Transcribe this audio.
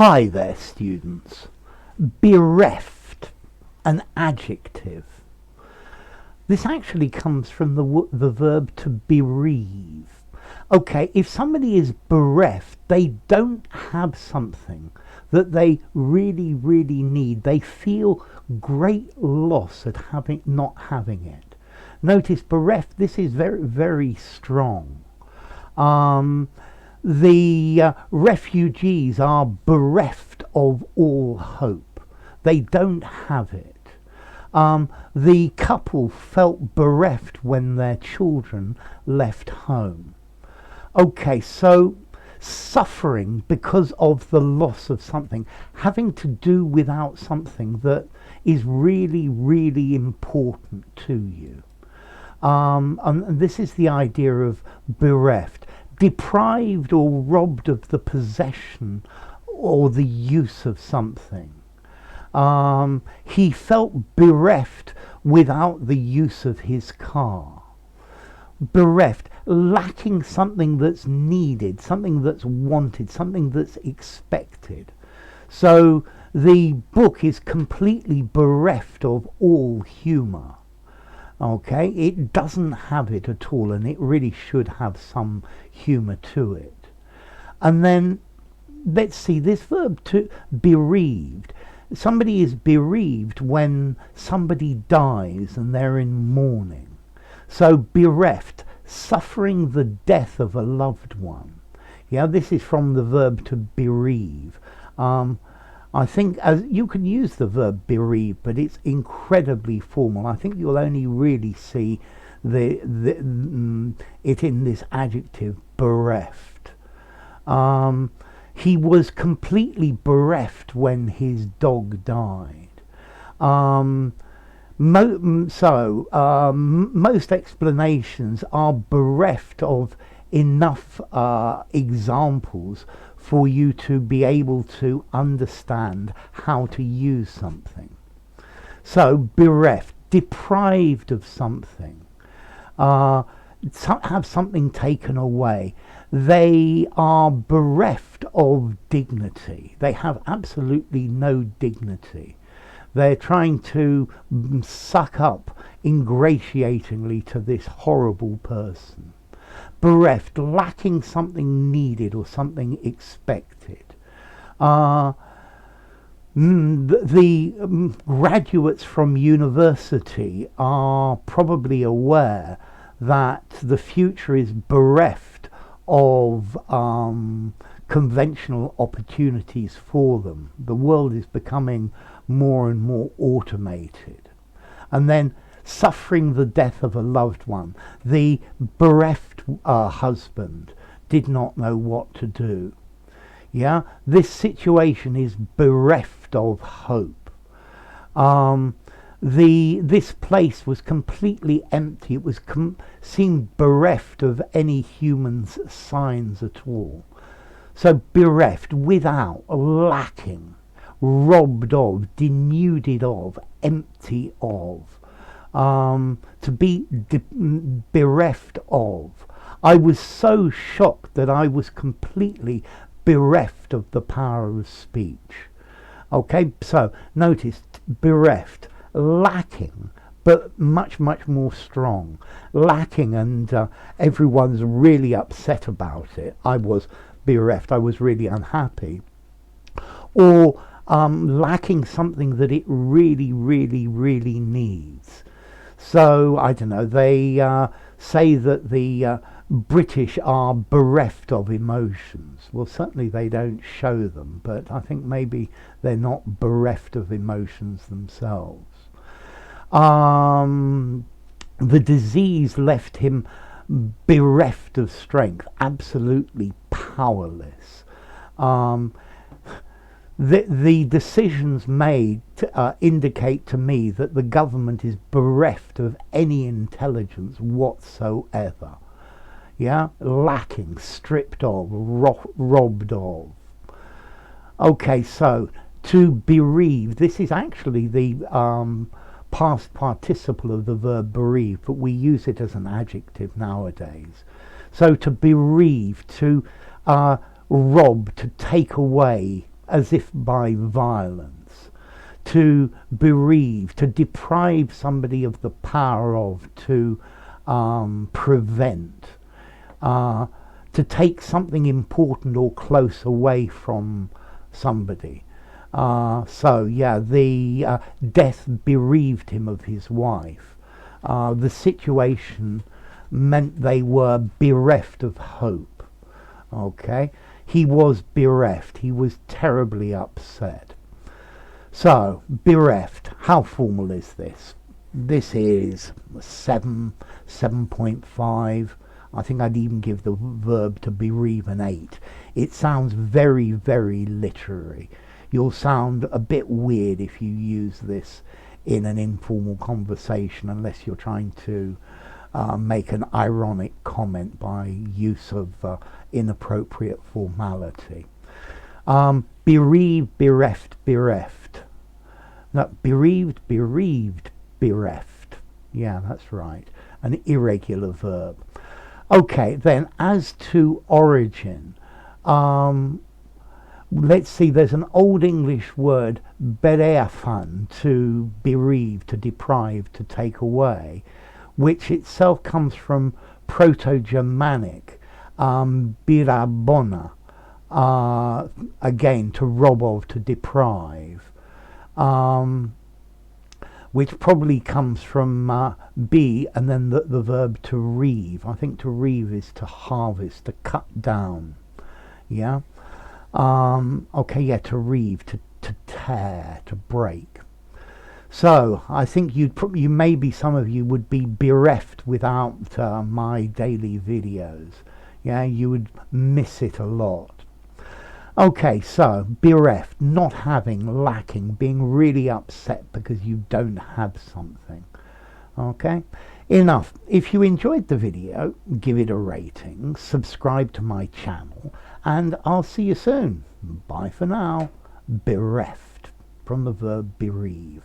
Hi there, students. Bereft, an adjective. This actually comes from the verb to bereave. Okay, if somebody is bereft, they don't have something that they really, really need. They feel great loss at not having it. Notice bereft, this is very, very strong. The refugees are bereft of all hope. They don't have it. The couple felt bereft when their children left home. Okay, so suffering because of the loss of something, having to do without something that is really, really important to you. And this is the idea of bereft. Deprived or robbed of the possession or the use of something. He felt bereft without the use of his car. Bereft, lacking something that's needed, something that's wanted, something that's expected. So the book is completely bereft of all humour. Okay, it doesn't have it at all, and it really should have some humour to it. And then let's see, this verb to bereaved. Somebody is bereaved when somebody dies and they're in mourning. So bereft, suffering the death of a loved one. Yeah, this is from the verb to bereave. I think you can use the verb bereave, but it's incredibly formal. I think you'll only really see it in this adjective, bereft. He was completely bereft when his dog died. Most explanations are bereft of enough examples for you to be able to understand how to use something. So bereft, deprived of something, have something taken away. They are bereft of dignity. They have absolutely no dignity. They're trying to suck up ingratiatingly to this horrible person. Bereft, lacking something needed or something expected. The graduates from university are probably aware that the future is bereft of conventional opportunities for them. The world is becoming more and more automated. And then suffering the death of a loved one. The bereft husband did not know what to do. Yeah, this situation is bereft of hope. This place was completely empty. It was seemed bereft of any human signs at all. So bereft, without, lacking, robbed of, denuded of, empty of. To be bereft of. I was so shocked that I was completely bereft of the power of speech. Okay, so notice bereft, lacking, but much, much more strong. Lacking, and everyone's really upset about it. I was bereft, I was really unhappy. Or lacking something that it really, really, really needs. So, I don't know, they say that the British are bereft of emotions. Well, certainly they don't show them, but I think maybe they're not bereft of emotions themselves. The disease left him bereft of strength, absolutely powerless. The decisions made indicate to me that the government is bereft of any intelligence whatsoever. Yeah, lacking, stripped of, robbed of. Okay, so to bereave, this is actually the past participle of the verb bereave, but we use it as an adjective nowadays. So to bereave, to rob, to take away, as if by violence. To bereave, to deprive somebody of the power of, to prevent, to take something important or close away from somebody. So yeah, the death bereaved him of his wife. The situation meant they were bereft of hope. Okay, he was bereft. He was terribly upset. So, bereft. How formal is this? This is 7.5. I think I'd even give the verb to bereave an 8. It sounds very, very literary. You'll sound a bit weird if you use this in an informal conversation, unless you're trying to make an ironic comment by use of inappropriate formality. Bereaved, bereft, bereft. No, bereaved, bereaved, bereft. Yeah, that's right. An irregular verb. Okay, then as to origin, let's see, there's an Old English word, berefan, to bereave, to deprive, to take away, which itself comes from Proto-Germanic, birabona, again, to rob of, to deprive, which probably comes from be and then the verb to reave. I think to reave is to harvest, to cut down. Yeah. Okay, yeah, to reave, to tear, to break. So I think you maybe some of you would be bereft without my daily videos. Yeah, you would miss it a lot. Okay, so bereft, not having, lacking, being really upset because you don't have something. Okay, enough. If you enjoyed the video, give it a rating, subscribe to my channel, and I'll see you soon. Bye for now. Bereft, from the verb bereave.